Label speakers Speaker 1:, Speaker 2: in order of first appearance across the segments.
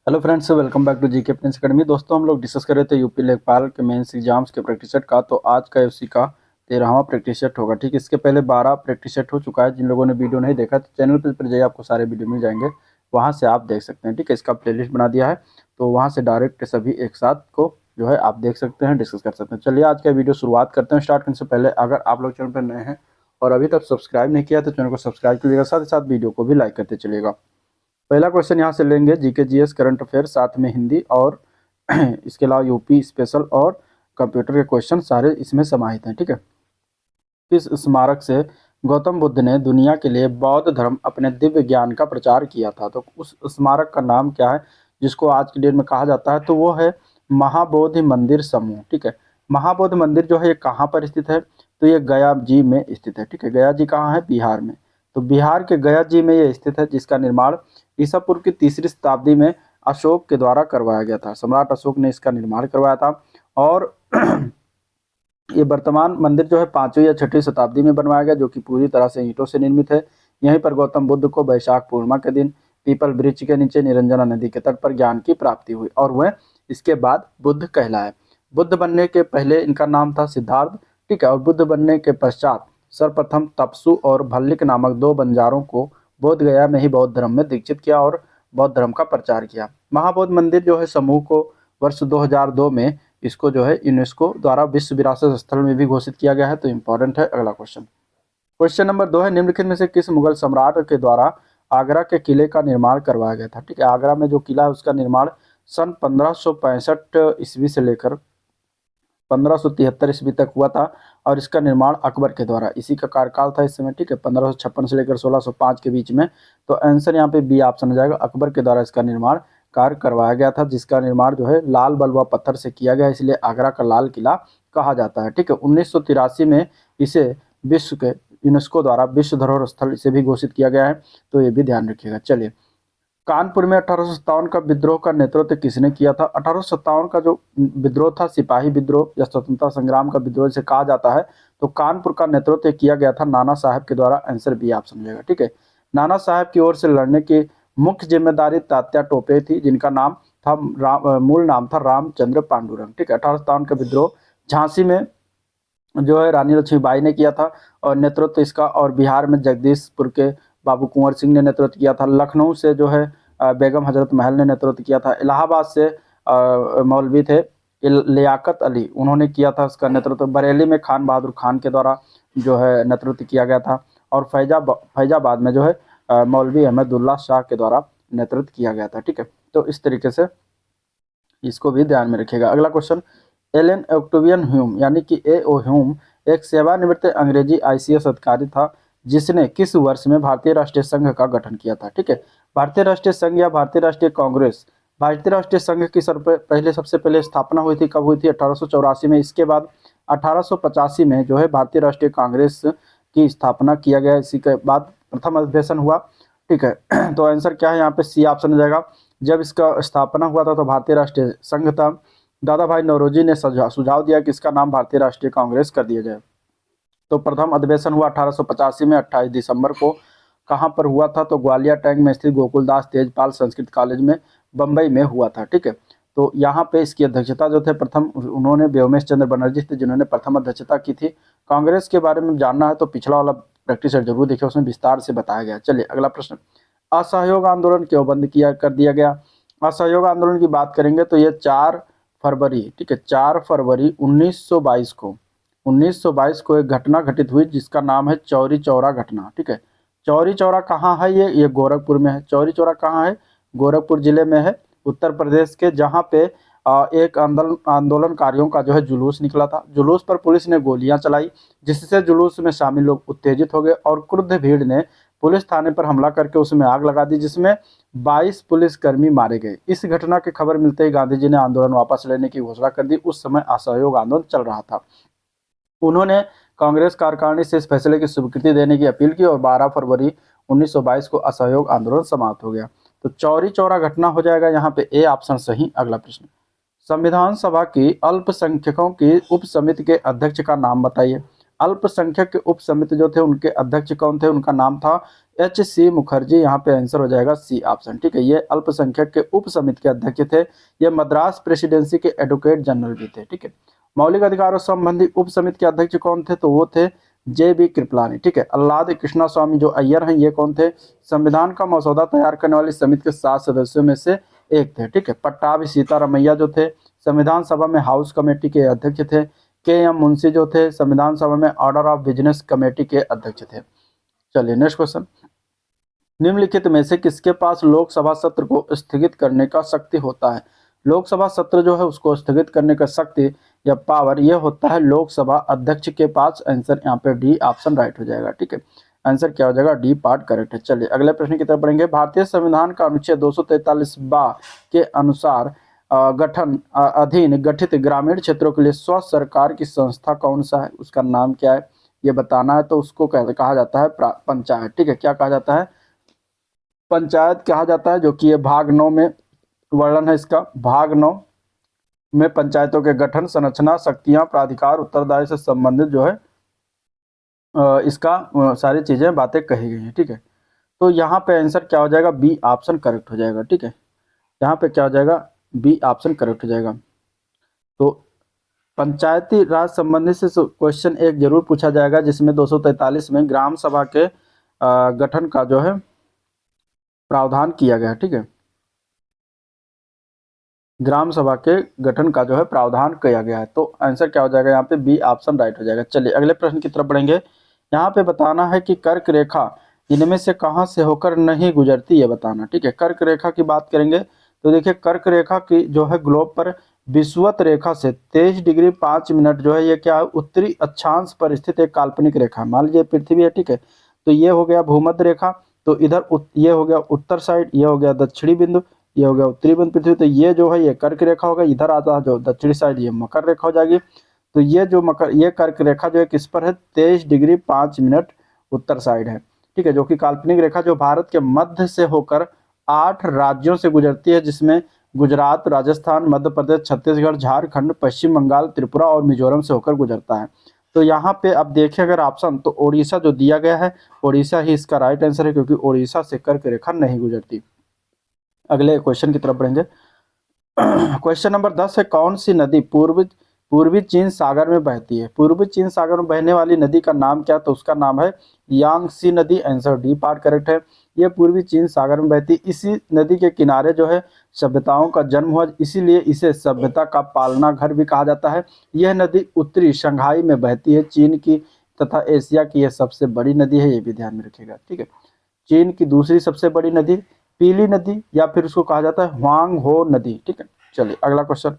Speaker 1: Hello friends, welcome back to GK Prince Academy. दोस्तों, हम लोग डिस्कस कर रहे थे यूपी लेखपाल के मेंस एग्जाम्स के प्रैक्टिस सेट का। तो आज का उसी का 13वां प्रैक्टिस सेट होगा। ठीक, इसके पहले 12 प्रैक्टिस सेट हो चुका है। जिन लोगों ने वीडियो नहीं देखा तो चैनल पर जाइए, आपको सारे वीडियो मिल जाएंगे, वहाँ से आप देख सकते हैं। ठीक है, इसका प्लेलिस्ट बना दिया है, तो वहाँ से डायरेक्ट सभी एक साथ को जो है आप देख सकते हैं, डिस्कस कर सकते हैं। चलिए आज का वीडियो शुरुआत करते हैं। स्टार्ट करने से पहले अगर आप लोग चैनल पर नए हैं और अभी तक सब्सक्राइब नहीं किया तो चैनल को सब्सक्राइब कीजिएगा, साथ ही साथ वीडियो को भी लाइक करते चलिएगा। पहला क्वेश्चन यहाँ से लेंगे, जीके जीएस करंट अफेयर, साथ में हिंदी और इसके अलावा यूपी स्पेशल और कंप्यूटर के क्वेश्चन सारे इसमें समाहित हैं। ठीक है, किस स्मारक से गौतम बुद्ध ने दुनिया के लिए बौद्ध धर्म अपने दिव्य ज्ञान का प्रचार किया था? तो उस स्मारक का नाम क्या है जिसको आज की डेट में कहा जाता है? तो वो है महाबोधि मंदिर समूह। ठीक है, महाबोधि मंदिर जो है ये कहाँ पर स्थित है? तो ये गया जी में स्थित है। ठीक है, गया जी कहाँ है? बिहार में। तो बिहार के गया जी में ये स्थित है, जिसका निर्माण ईसा पूर्व की 3री शताब्दी में अशोक के द्वारा करवाया गया था। सम्राट अशोक ने इसका निर्माण करवाया था। और ये वर्तमान मंदिर जो है 5वीं या 6वीं शताब्दी में बनवाया गया, जो कि पूरी तरह से ईंटों से निर्मित है। यहीं पर गौतम बुद्ध को वैशाख पूर्णिमा के दिन पीपल वृक्ष के नीचे निरंजना नदी के तट पर ज्ञान की प्राप्ति हुई और वह इसके बाद बुद्ध कहलाए। बुद्ध बनने के पहले इनका नाम था सिद्धार्थ। ठीक है, और बुद्ध बनने के पश्चात सर्वप्रथम तपसु और भल्लिक नामक 2 बंजारों को बोध गया में ही बौद्ध धर्म में दीक्षित किया और बौद्ध धर्म का प्रचार किया। महाबोधि मंदिर जो है समूह को वर्ष 2002 में इसको जो है यूनेस्को द्वारा विश्व विरासत स्थल में भी घोषित किया गया है। तो इम्पोर्टेंट है। अगला क्वेश्चन, क्वेश्चन नंबर 2 है, निम्नलिखित में से किस मुगल सम्राट के द्वारा आगरा के किले का निर्माण करवाया गया था? ठीक है, आगरा में जो किला है उसका निर्माण सन 1565 ईस्वी से लेकर 1573 ईस्वी तक हुआ था और इसका निर्माण अकबर के द्वारा, इसी का कार्यकाल था इस समय। ठीक है, 1556 से लेकर 1605 के बीच में। तो आंसर यहाँ पे बी ऑप्शन हो जाएगा, अकबर के द्वारा इसका निर्माण कार्य करवाया गया था, जिसका निर्माण जो है लाल बलुआ पत्थर से किया गया, इसलिए आगरा का लाल किला कहा जाता है। ठीक है, 1983 में इसे विश्व के यूनेस्को द्वारा विश्व धरोहर स्थल इसे भी घोषित किया गया है, तो ये भी ध्यान रखिएगा। चलिए, कानपुर में 1857 का विद्रोह का नेतृत्व किसने किया था? 1857 का जो विद्रोह था, सिपाही विद्रोह या स्वतंत्रता संग्राम का विद्रोह से कहा जाता है, तो कानपुर का नेतृत्व किया गया था नाना साहब के द्वारा। आंसर बी आप समझिएगा। ठीक है, नाना साहब की ओर से लड़ने की मुख्य जिम्मेदारी तात्या टोपे थी, जिनका नाम था मूल नाम था रामचंद्र पांडुरंग। ठीक है, 1857 का विद्रोह झांसी में जो है रानी लक्ष्मीबाई ने किया था और नेतृत्व इसका, और बिहार में जगदीशपुर के बाबू कुंवर सिंह ने नेतृत्व किया था। लखनऊ से जो है बेगम हजरत महल ने नेतृत्व किया था। इलाहाबाद से मौलवी थे लियाकत अली, उन्होंने किया था इसका नेतृत्व। बरेली में खान बहादुर खान के द्वारा जो है नेतृत्व किया गया था। और फैजाबाद में जो है मौलवी अहमदुल्ला शाह के द्वारा नेतृत्व किया गया था। ठीक है, तो इस तरीके से इसको भी ध्यान में रखिएगा। अगला क्वेश्चन, एलन ऑक्टेवियन ह्यूम यानी कि ए ओ ह्यूम एक सेवानिवृत्त अंग्रेजी आईसीएस अधिकारी था, जिसने किस वर्ष में भारतीय राष्ट्रीय संघ का गठन किया था? ठीक है, भारतीय राष्ट्रीय संघ या भारतीय राष्ट्रीय कांग्रेस, भारतीय राष्ट्रीय संघ की सबसे पहले स्थापना हुई थी, कब हुई थी? 1884 में। इसके बाद 1885 में जो है भारतीय राष्ट्रीय कांग्रेस की स्थापना किया गया। इसी के बाद प्रथम अधिवेशन हुआ। ठीक है, तो आंसर क्या है यहाँ पे? सी ऑप्शन हो जाएगा। जब इसका स्थापना हुआ था तो भारतीय राष्ट्रीय संघ था। दादा भाई नौरोजी ने सुझाव दिया कि इसका नाम भारतीय राष्ट्रीय कांग्रेस कर दिया जाए। तो प्रथम अधिवेशन हुआ 1885 में 28 दिसंबर को। कहाँ पर हुआ था? तो ग्वालियर टैंक में स्थित गोकुलदास तेजपाल संस्कृत कॉलेज में बम्बई में हुआ था। ठीक है, तो यहाँ पे इसकी अध्यक्षता जो थे प्रथम उन्होंने व्योमेश चंद्र बनर्जी थे, जिन्होंने प्रथम अध्यक्षता की थी। कांग्रेस के बारे में जानना है तो पिछला वाला प्रैक्टिस जरूर देखिए, उसमें विस्तार से बताया गया। चलिए अगला प्रश्न, असहयोग आंदोलन क्यों बंद किया कर दिया गया? असहयोग आंदोलन की बात करेंगे तो ये 4 फरवरी, ठीक है, 4 फरवरी 1922 को एक घटना घटित हुई जिसका नाम है चौरी चौरा घटना। ठीक है, चौरी चौरा कहाँ है? ये गोरखपुर में है। चौरी चौरा कहाँ है? गोरखपुर जिले में है, उत्तर प्रदेश के, जहाँ पे एक आंदोलनकारियों का जो है जुलूस निकला था। जुलूस पर पुलिस ने गोलियां चलाई, जिससे जुलूस में शामिल लोग उत्तेजित हो गए और क्रुद्ध भीड़ ने पुलिस थाने पर हमला करके उसमें आग लगा दी, जिसमें 22 पुलिसकर्मी मारे गए। इस घटना की खबर मिलते ही गांधी जी ने आंदोलन वापस लेने की घोषणा कर दी। उस समय असहयोग आंदोलन चल रहा था। उन्होंने कांग्रेस कार्यकारिणी से इस फैसले की स्वीकृति देने की अपील की और 12 फरवरी 1922 को असहयोग आंदोलन समाप्त हो गया। तो चौरी चौरा घटना हो जाएगा यहाँ पे ए ऑप्शन सही। अगला प्रश्न, संविधान सभा की अल्पसंख्यकों की उप समिति के अध्यक्ष का नाम बताइए। अल्पसंख्यक के उप समिति जो थे उनके अध्यक्ष कौन थे, उनका नाम था H.C. मुखर्जी। यहाँ पे आंसर हो जाएगा सी ऑप्शन, ठीक है। ये अल्पसंख्यक के उप समिति के अध्यक्ष थे। ये मद्रास प्रेसिडेंसी के एडवोकेट जनरल भी थे, ठीक है। मौलिक अधिकारों संबंधी उप समिति के अध्यक्ष कौन थे, तो वो थे J.B. कृपलानी, ठीक है। अल्लाद कृष्णा स्वामी जो अय्यर हैं ये कौन थे, संविधान का मसौदा तैयार करने वाली समिति के 7 सदस्यों में से एक थे, ठीक है। पट्टाभी सीतारामैया जो थे संविधान सभा में हाउस कमेटी के अध्यक्ष थे। K.M. मुंशी जो थे संविधान सभा में ऑर्डर ऑफ बिजनेस कमेटी के अध्यक्ष थे। चलिए नेक्स्ट क्वेश्चन, निम्नलिखित में से किसके पास लोकसभा सत्र को स्थगित करने का शक्ति होता है। लोकसभा सत्र जो है उसको स्थगित करने का शक्ति या पावर ये होता है लोकसभा अध्यक्ष के पास। आंसर यहाँ पे डी ऑप्शन राइट हो जाएगा, ठीक है। आंसर क्या हो जाएगा, डी पार्ट करेक्ट है। चलिए अगले प्रश्न की तरफ बढ़ेंगे। भारतीय संविधान का अनुच्छेद 243 बा के अनुसार गठन अधीन गठित ग्रामीण क्षेत्रों के लिए स्व सरकार की संस्था कौन सा है, उसका नाम क्या है ये बताना है। तो उसको कहा जाता है पंचायत, ठीक है। क्या कहा जाता है, पंचायत कहा जाता है, जो कि ये भाग 9 में वर्णन है इसका। भाग 9 में पंचायतों के गठन, संरचना, शक्तियां, प्राधिकार, उत्तरदायित्व से संबंधित जो है इसका सारी चीजें बातें कही गई हैं, ठीक है। तो यहाँ पे आंसर क्या हो जाएगा, बी ऑप्शन करेक्ट हो जाएगा, ठीक है। यहाँ पे क्या हो जाएगा, बी ऑप्शन करेक्ट हो जाएगा। तो पंचायती राज संबंधी से क्वेश्चन एक जरूर पूछा जाएगा, जिसमें 243 में ग्राम सभा के गठन का जो है प्रावधान किया गया, ठीक है। ग्राम सभा के गठन का जो है प्रावधान किया गया है। तो आंसर क्या हो जाएगा, यहाँ पे बी ऑप्शन राइट हो जाएगा। चलिए अगले प्रश्न की तरफ बढ़ेंगे। यहाँ पे बताना है कि कर्क रेखा इनमें से कहाँ से होकर नहीं गुजरती है बताना, ठीक है। कर्क रेखा की बात करेंगे तो देखिए कर्क रेखा की जो है ग्लोब पर विषुवत रेखा से 23 डिग्री 5 मिनट जो है ये क्या है, उत्तरी अक्षांश पर स्थित एक काल्पनिक रेखा। मान लीजिए पृथ्वी है, ठीक है। तो ये हो गया भूमध्य रेखा, तो इधर ये हो गया उत्तर साइड, ये हो गया दक्षिणी बिंदु, ये हो गया उत्तरी बिंदु पृथ्वी। तो ये जो है ये कर्क रेखा होगा। इधर आता है जो दक्षिणी साइड ये मकर रेखा हो जाएगी। तो ये जो ये कर्क रेखा जो है किस पर है, 23 डिग्री 5 मिनट उत्तर साइड है, ठीक है। जो कि काल्पनिक रेखा जो भारत के मध्य से होकर 8 राज्यों से गुजरती है, जिसमें गुजरात, राजस्थान, मध्य प्रदेश, छत्तीसगढ़, झारखंड, पश्चिम बंगाल, त्रिपुरा और मिजोरम से होकर गुजरता है। तो यहाँ पे अब देखिए अगर ऑप्शन, तो ओडिशा जो दिया गया है, ओडिशा ही इसका राइट आंसर है, क्योंकि ओडिशा से कर्क रेखा नहीं गुजरती। अगले क्वेश्चन की तरफ बढ़ेंगे। क्वेश्चन नंबर 10 है, कौन सी नदी पूर्वी चीन सागर में बहती है। पूर्वी चीन सागर में बहने वाली नदी का नाम क्या है, तो उसका नाम है यांगसी नदी। आंसर डी पार्ट करेक्ट है। ये पूर्वी चीन सागर में बहती, इसी नदी के किनारे जो है सभ्यताओं का जन्म हुआ, इसीलिए इसे सभ्यता का पालना घर भी कहा जाता है। यह नदी उत्तरी शंघाई में बहती है। चीन की तथा एशिया की यह सबसे बड़ी नदी है, ये भी ध्यान में रखिएगा, ठीक है। चीन की दूसरी सबसे बड़ी नदी पीली नदी, या फिर उसको कहा जाता है ह्वांग हो नदी, ठीक है। चलिए अगला क्वेश्चन,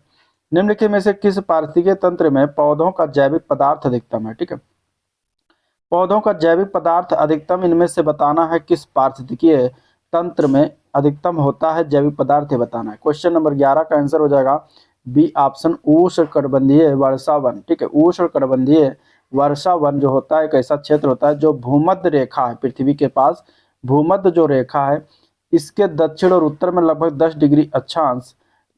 Speaker 1: निम्नलिखित में से किस पारिस्थितिकीय तंत्र में पौधों का जैविक पदार्थ अधिकतम है, ठीक है। पौधों का जैविक पदार्थ अधिकतम इनमें से बताना है किस पारिस्थितिकीय तंत्र में अधिकतम होता है जैविक पदार्थ बताना है। क्वेश्चन नंबर 11 का आंसर हो जाएगा बी ऑप्शन उष्णकटिबंधीय वर्षा वन, ठीक है। उष्णकटिबंधीय वर्षा वन जो होता है एक ऐसा क्षेत्र होता है जो भूमध्य रेखा है, पृथ्वी के पास भूमध्य जो रेखा है इसके दक्षिण और उत्तर में लगभग 10 डिग्री अक्षांश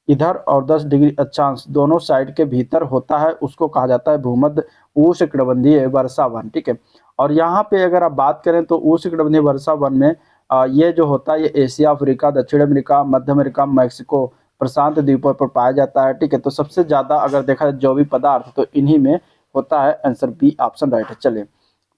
Speaker 1: इधर और 10 डिग्री अक्षांश दोनों साइड के भीतर होता है, उसको कहा जाता है भूमध्य उष्णकटिबंधीय वर्षा वन, ठीक है। और यहाँ पे अगर आप बात करें तो उष्णकटिबंधीय वर्षा वन में ये जो होता है ये एशिया, अफ्रीका, दक्षिण अमेरिका, मध्य अमेरिका, मैक्सिको, प्रशांत द्वीपों पर पाया जाता है, ठीक है। तो सबसे ज्यादा अगर देखा जाए जैविक पदार्थ तो इन्हीं में होता है। आंसर बी ऑप्शन राइट है। चलिए,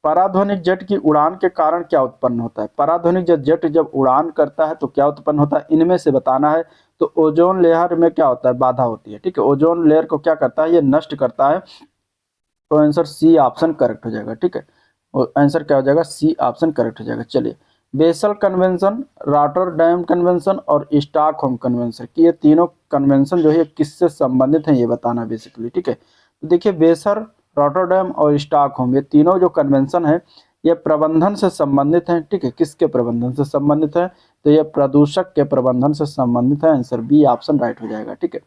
Speaker 1: पराध्वनिक जेट की उड़ान के कारण क्या उत्पन्न होता है। पराध्वनिक जेट जब उड़ान करता है तो क्या उत्पन्न होता है, इनमें से बताना है। तो ओजोन लेयर में क्या होता है, बाधा होती है, ठीक है। ओजोन लेयर को क्या करता है, ये नष्ट करता है। तो आंसर सी ऑप्शन करेक्ट हो जाएगा, ठीक है। और आंसर क्या हो जाएगा, सी ऑप्शन करेक्ट हो जाएगा। चलिए, बेसल कन्वेंशन, रॉटरडैम कन्वेंशन और स्टॉकहोम कन्वेंशन की ये तीनों कन्वेंशन जो है किससे संबंधित हैं ये बताना बेसिकली, ठीक है। तो देखिए बेसल, रॉटरडैम और स्टॉकहोम ये तीनों जो कन्वेंशन है ये प्रबंधन से संबंधित हैं, ठीक है। किसके प्रबंधन से संबंधित है, तो ये प्रदूषक के प्रबंधन से संबंधित है। आंसर बी ऑप्शन राइट हो जाएगा, ठीक है।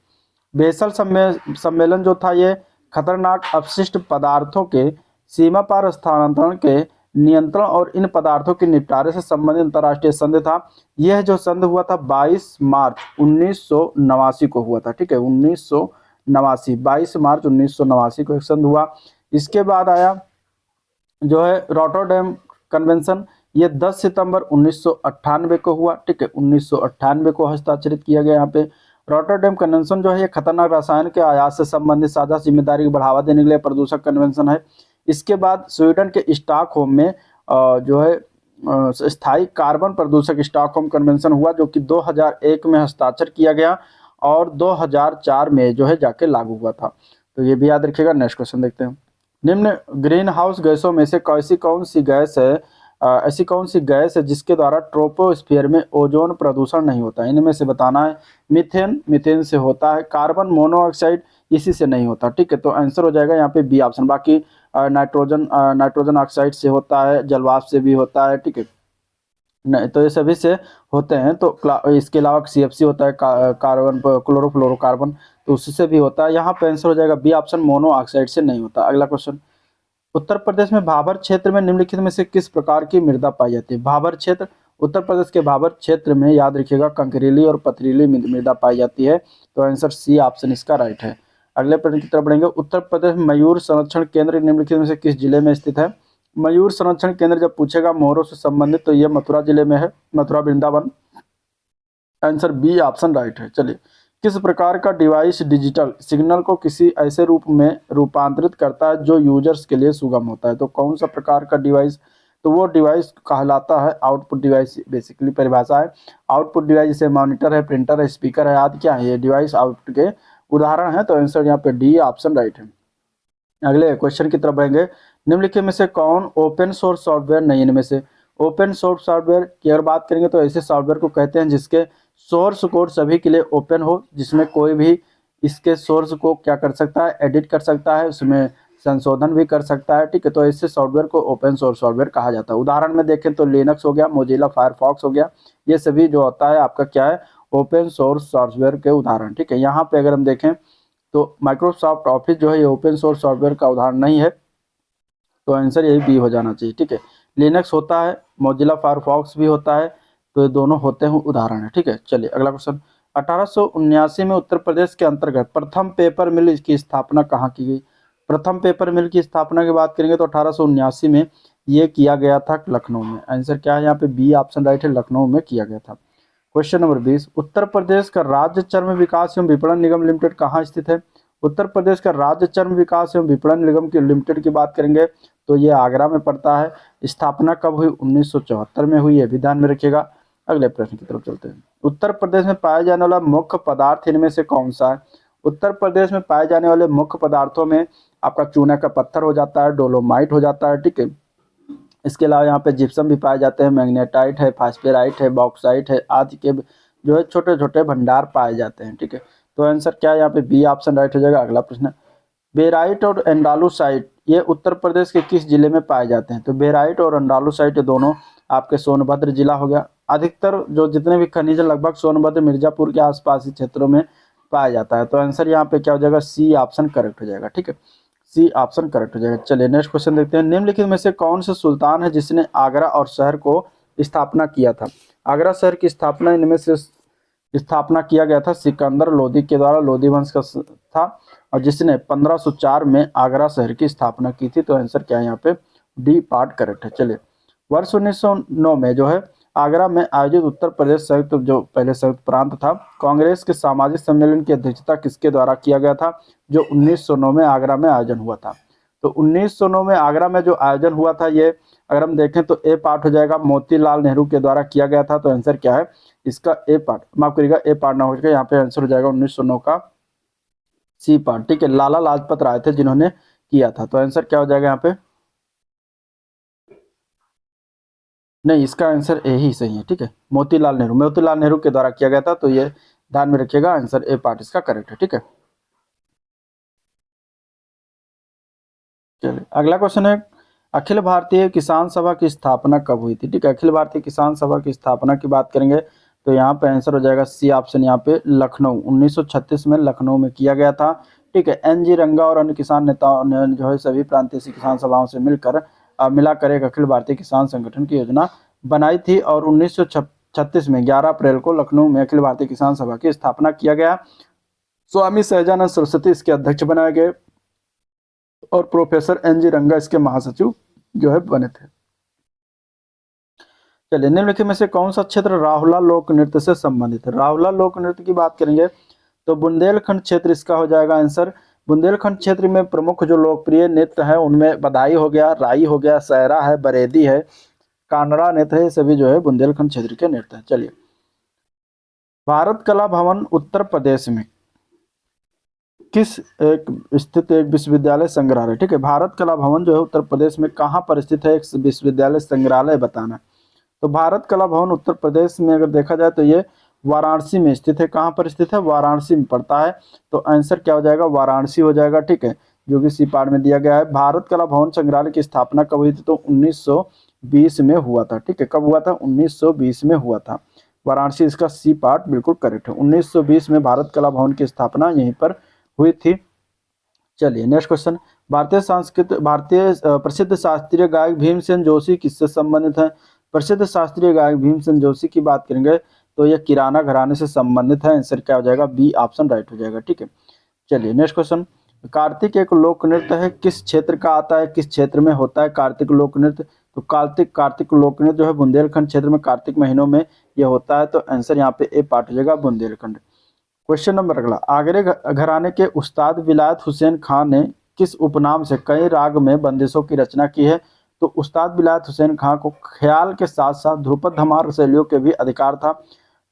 Speaker 1: बेसल सम्मेलन जो था ये खतरनाक अपशिष्ट पदार्थों के सीमा पार स्थानांतरण के नियंत्रण और इन पदार्थों के निपटारे से संबंधित अंतर्राष्ट्रीय संधि था। यह जो संधि हुआ था 22 मार्च 1989 को हुआ था, ठीक है। 1989 22 मार्च 1989 को एक संधि हुआ। इसके बाद आया जो है रॉटरडैम कन्वेंशन, ये 10 सितंबर 1998 को हुआ। ठीक है, 1998 को हस्ताक्षरित किया गया। यहाँ पे रॉटरडैम कन्वेंशन जो है ये खतरनाक रसायन के आयात से संबंधित साझा जिम्मेदारी को बढ़ावा देने के लिए प्रदूषक कन्वेंशन है। इसके बाद स्वीडन के स्टॉकहोम में जो है स्थायी कार्बन प्रदूषक स्टॉकहोम कन्वेंशन हुआ, जो कि 2001 में हस्ताक्षर किया गया और 2004 में जो है जाके लागू हुआ था। तो ये भी याद रखिएगा। नेक्स्ट क्वेश्चन देखते हैं। निम्न ग्रीन हाउस गैसों में से ऐसी कौन सी गैस है ऐसी कौन सी गैस है जिसके द्वारा ट्रोपोस्फियर में ओजोन प्रदूषण नहीं होता है? इनमें से बताना है। मीथेन, मीथेन से होता है। कार्बन मोनोऑक्साइड, इसी से नहीं होता। ठीक है, तो आंसर हो जाएगा यहाँ पे बी ऑप्शन। बाकी नाइट्रोजन ऑक्साइड से होता है, जलवाष्प से भी होता है। ठीक है, नहीं तो ये सभी से होते हैं। तो इसके अलावा सीएफसी होता है, कार्बन क्लोरोफ्लोरोकार्बन, तो उससे भी होता है। यहाँ पे आंसर हो जाएगा बी ऑप्शन, मोनो ऑक्साइड से नहीं होता। अगला क्वेश्चन, उत्तर प्रदेश में भाबर क्षेत्र में निम्नलिखित में से किस प्रकार की मृदा पाई जाती है? भाबर क्षेत्र, उत्तर प्रदेश के भाबर क्षेत्र में याद रखिएगा कंकरीली और पथरीली मृदा पाई जाती है। तो आंसर सी ऑप्शन इसका राइट है। अगले प्रश्न की तरफ बढ़ेंगे। उत्तर प्रदेश में मयूर संरक्षण केंद्र निम्नलिखित में से किस जिले में स्थित है? मयूर संरक्षण केंद्र जब पूछेगा मोरों से संबंधित, तो ये मथुरा जिले में है, Mathura Vrindavan. Answer B option right है। चलिए, किस प्रकार का डिवाइस डिजिटल सिग्नल को किसी ऐसे रूप में रूपांतरित करता है जो यूजर्स के लिए सुगम होता है? तो कौन सा प्रकार का डिवाइस? तो वो डिवाइस कहलाता है आउटपुट डिवाइस। बेसिकली परिभाषा है आउटपुट डिवाइस, जैसे मॉनिटर है, प्रिंटर है, स्पीकर है आदि क्या है, ये डिवाइस आउटपुट के उदाहरण है। तो आंसर यहाँ पे डी ऑप्शन राइट है। अगले क्वेश्चन की तरफ बढ़ेंगे। निम्नलिखित में से कौन ओपन सोर्स सॉफ्टवेयर नहीं? इनमें से ओपन सोर्स सॉफ्टवेयर की अगर बात करेंगे तो ऐसे सॉफ्टवेयर को कहते हैं जिसके सोर्स कोड सभी के लिए ओपन हो, जिसमें कोई भी इसके सोर्स को क्या कर सकता है, एडिट कर सकता है, उसमें संशोधन भी कर सकता है। ठीक है, तो ऐसे सॉफ्टवेयर को ओपन सोर्स सॉफ्टवेयर कहा जाता है। उदाहरण में देखें तो लिनक्स हो गया, मोजिला फायरफॉक्स हो गया, ये सभी जो होता है आपका क्या है, ओपन सोर्स सॉफ्टवेयर के उदाहरण। ठीक है, यहाँ पे अगर हम देखें तो माइक्रोसॉफ्ट ऑफिस जो है ये ओपन सोर्स सॉफ्टवेयर का उदाहरण नहीं है। तो आंसर यही बी हो जाना चाहिए। ठीक है, लिनक्स होता है, मोजिला फायरफॉक्स भी होता है, तो ये दोनों होते हैं उदाहरण है। ठीक है, चलिए अगला क्वेश्चन। 1879 में उत्तर प्रदेश के अंतर्गत प्रथम पेपर मिल की स्थापना कहाँ की गई? प्रथम पेपर मिल की स्थापना की बात करेंगे तो 1879 में ये किया गया था लखनऊ में। आंसर क्या है यहाँ पे? बी ऑप्शन राइट है, लखनऊ में किया गया था। क्वेश्चन नंबर 20, उत्तर प्रदेश का राज्य चर्म विकास एवं विपणन निगम लिमिटेड कहाँ स्थित है? उत्तर प्रदेश का राज्य चर्म विकास एवं विपणन निगम की लिमिटेड की बात करेंगे तो ये आगरा में पड़ता है। स्थापना कब हुई? 1974 में हुई, ये भी ध्यान में रखिएगा। अगले प्रश्न की तरफ चलते हैं। उत्तर प्रदेश में पाए जाने वाला मुख्य पदार्थ इनमें से कौन सा है? उत्तर प्रदेश में पाए जाने वाले मुख्य पदार्थों में आपका चूना का पत्थर हो जाता है, डोलोमाइट हो जाता है। ठीक है, इसके अलावा यहाँ पे जिप्सम भी पाए जाते हैं, मैग्नेटाइट है, फास्फेराइट है, बॉक्साइट है आदि के जो है छोटे छोटे भंडार पाए जाते हैं। ठीक है, तो आंसर क्या है यहाँ पे? बी ऑप्शन राइट हो जाएगा। अगला प्रश्न, बेराइट और एंडालुसाइट ये उत्तर प्रदेश के किस जिले में पाए जाते हैं? तो बेराइट और एंडालुसाइट ये दोनों आपके सोनभद्र जिला हो गया। अधिकतर जो जितने भी खनिज लगभग सोनभद्र मिर्जापुर के आसपास के क्षेत्रों में पाया जाता है। तो आंसर यहाँ पे क्या हो जाएगा? सी ऑप्शन करेक्ट हो जाएगा। ठीक है, सी ऑप्शन करेक्ट हो जाएगा। चलिए नेक्स्ट क्वेश्चन देखते हैं। निम्नलिखित में से कौन से सुल्तान है जिसने आगरा और शहर को स्थापना किया था? आगरा शहर की स्थापना इनमें से स्थापना किया गया था सिकंदर लोदी के द्वारा, लोदी वंश का था, और जिसने 1504 में आगरा शहर की स्थापना की थी। तो आंसर क्या है यहाँ पे? डी पार्ट करेक्ट है। चलिए, वर्ष 1909 में जो है आगरा में आयोजित उत्तर प्रदेश संयुक्त जो पहले संयुक्त प्रांत था कांग्रेस के सामाजिक सम्मेलन की अध्यक्षता किसके द्वारा किया गया था? जो 1909 में आगरा में आयोजन हुआ था। तो 1909 में आगरा में जो आयोजन हुआ था ये अगर हम देखें तो ए पार्ट हो जाएगा, मोतीलाल नेहरू के द्वारा किया गया था। तो आंसर क्या है इसका? ए पार्ट, माफ करिएगा ए पार्ट ना हो जाएगा, यहाँ पे आंसर हो जाएगा 1909 का सी पार्ट। ठीक है, लाला लाजपत राय थे जिन्होंने किया था। तो आंसर क्या हो जाएगा यहाँ पे? नहीं, इसका आंसर ए ही सही है। ठीक है, मोतीलाल नेहरू के द्वारा किया गया था। तो ये ध्यान में रखिएगा, आंसर ए पार्ट इसका करेक्ट है। ठीक है, चलिए अगला क्वेश्चन है, अखिल भारतीय किसान सभा की स्थापना कब हुई थी? ठीक है, अखिल भारतीय किसान सभा की स्थापना की बात करेंगे तो यहाँ पे आंसर हो जाएगा सी ऑप्शन, यहाँ पे लखनऊ 1936 में लखनऊ में किया गया था। ठीक है, एन जी रंगा और अन्य किसान नेताओं ने जो है सभी प्रांतीय किसान सभाओं से मिलाकर एक अखिल भारतीय किसान संगठन की योजना बनाई थी और 1936 में 11 अप्रैल को लखनऊ में अखिल भारतीय किसान सभा की स्थापना किया गया। स्वामी सहजानंद सरस्वती इसके अध्यक्ष बनाए गए और प्रोफेसर एन जी रंगा इसके महासचिव जो है बने थे। चलिए, निम्नलिखित में से कौन सा क्षेत्र राहुला लोक नृत्य से संबंधित है? राहुला लोक नृत्य की बात करेंगे तो बुंदेलखंड क्षेत्र इसका हो जाएगा आंसर। बुंदेलखंड क्षेत्र में प्रमुख जो लोकप्रिय नृत्य है उनमें बधाई हो गया, राई हो गया, सहरा है, बरेदी है, कानड़ा नृत्य है, सभी जो है बुंदेलखंड क्षेत्र के नृत्य है। चलिए, भारत कला भवन उत्तर प्रदेश में किस एक स्थित एक विश्वविद्यालय संग्रहालय, ठीक है, भारत कला भवन जो है उत्तर प्रदेश में कहाँ पर स्थित है, एक विश्वविद्यालय संग्रहालय बताना है। तो भारत कला भवन उत्तर प्रदेश में अगर देखा जाए तो ये वाराणसी में स्थित है। कहाँ पर स्थित है? वाराणसी में पड़ता है। तो आंसर क्या हो जाएगा? वाराणसी हो जाएगा, ठीक है, जो कि सी पार्ट में दिया गया है। भारत कला भवन संग्रहालय की स्थापना कब हुई थी? तो 1920 में हुआ था, ठीक है। कब हुआ था? 1920 में हुआ था। वाराणसी इसका सी पार्ट बिल्कुल करेक्ट है। 1920 में भारत कला भवन की स्थापना यहीं पर हुई थी। चलिए, नेक्स्ट क्वेश्चन, भारतीय प्रसिद्ध शास्त्रीय गायक भीमसेन जोशी किससे संबंधित है? प्रसिद्ध शास्त्रीय गायक भीमसेन जोशी की बात करेंगे तो यह किराना घराने से संबंधित है। आंसर क्या हो जाएगा? बी ऑप्शन राइट हो जाएगा, ठीक है। चलिए, नेक्स्ट क्वेश्चन, कार्तिक एक लोक नृत्य है, किस क्षेत्र का आता है, किस क्षेत्र में होता है कार्तिक लोक नृत्य? तो कार्तिक लोक नृत्य जो है बुंदेलखंड क्षेत्र में कार्तिक महीनों में यह होता है। तो आंसर यहाँ पे ए पार्ट हो जाएगा, बुंदेलखंड। क्वेश्चन नंबर अगला, आगरे घराने के उस्ताद विलायत हुसैन खान ने किस उपनाम से कई राग में बंदिशों की रचना की है? तो उस्ताद विलायत हुसैन खान को ख्याल के साथ साथ ध्रुपद धमार शैलियों के भी अधिकार था,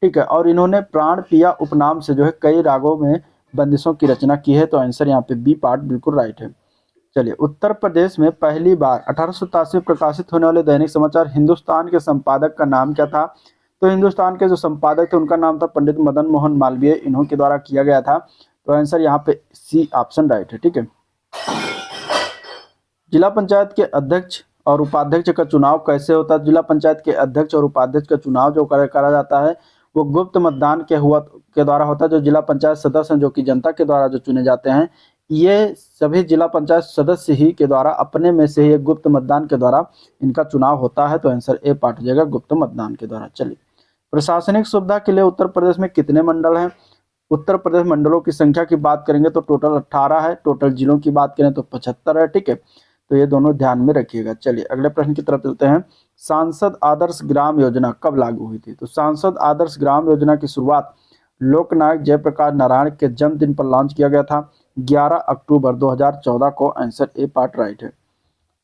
Speaker 1: ठीक है, और इन्होंने प्राण पिया उपनाम से जो है कई रागों में बंदिशों की रचना की है। तो आंसर यहाँ पे बी पार्ट बिल्कुल राइट है। चलिए, उत्तर प्रदेश में पहली बार 1887 में प्रकाशित होने वाले दैनिक समाचार हिंदुस्तान के संपादक का नाम क्या था? तो हिंदुस्तान के जो संपादक थे उनका नाम था पंडित मदन मोहन मालवीय, इन्हों के द्वारा किया गया था। तो आंसर यहाँ पे सी ऑप्शन राइट है, ठीक है। जिला पंचायत के अध्यक्ष और उपाध्यक्ष का चुनाव कैसे होता है? जिला पंचायत के अध्यक्ष और उपाध्यक्ष का चुनाव जो करा जाता है वो गुप्त मतदान के द्वारा होता है। जो जिला पंचायत सदस्य हैं जो कि जनता के द्वारा जो चुने जाते हैं, ये सभी जिला पंचायत सदस्य ही के द्वारा अपने में से ही एक गुप्त मतदान के द्वारा इनका चुनाव होता है। तो आंसर ए पार्ट हो जाएगा, गुप्त मतदान के द्वारा। चलिए, प्रशासनिक सुविधा के लिए उत्तर प्रदेश में कितने मंडल हैं? उत्तर प्रदेश मंडलों की संख्या की बात करेंगे तो टोटल 18 है। टोटल जिलों की बात करें तो 75 है, ठीक है। तो ये दोनों ध्यान में रखिएगा। चलिए, अगले प्रश्न की तरफ चलते हैं। सांसद आदर्श ग्राम योजना कब लागू हुई थी? तो सांसद आदर्श ग्राम योजना की शुरुआत लोकनायक जयप्रकाश नारायण के जन्मदिन पर लॉन्च किया गया था, 11 अक्टूबर 2014 को। आंसर ए पार्ट राइट है।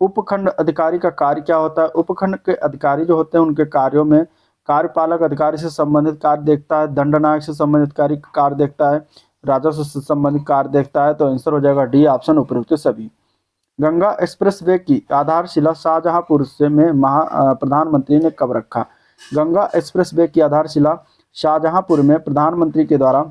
Speaker 1: उपखंड अधिकारी का कार्य क्या होता है? उपखंड के अधिकारी जो होते हैं उनके कार्यों में कार्यपालक अधिकारी से संबंधित कार्य देखता है, दंडनायक से संबंधित कार्य देखता है, राजस्व से संबंधित कार्य देखता है। तो आंसर हो जाएगा डी ऑप्शन, उपयुक्त सभी। गंगा एक्सप्रेसवे की आधारशिला शाहजहांपुर से में प्रधानमंत्री ने कब रखा? गंगा एक्सप्रेसवे की आधारशिला शाहजहांपुर में प्रधानमंत्री के द्वारा